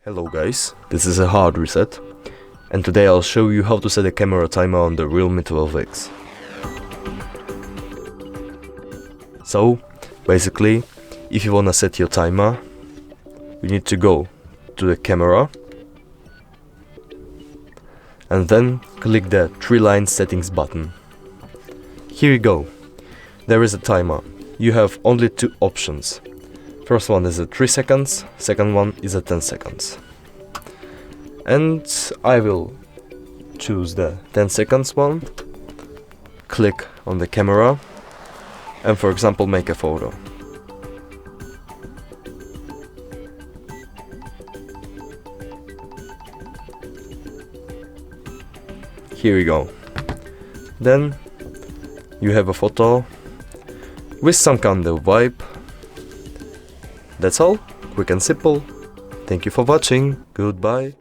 Hello guys, this is a hard reset, and today I'll show you how to set a camera timer on the Realme 12x. So, basically, if you wanna set your timer, you need to go to the camera and then click the 3-line settings button. Here you go, there is a timer. You have only two options. First one is a 3 seconds, second one is a 10 seconds. And I will choose the 10 seconds one, click on the camera, and for example make a photo. Here you go. Then you have a photo with some kind of vibe. That's all, quick and simple. Thank you for watching, goodbye.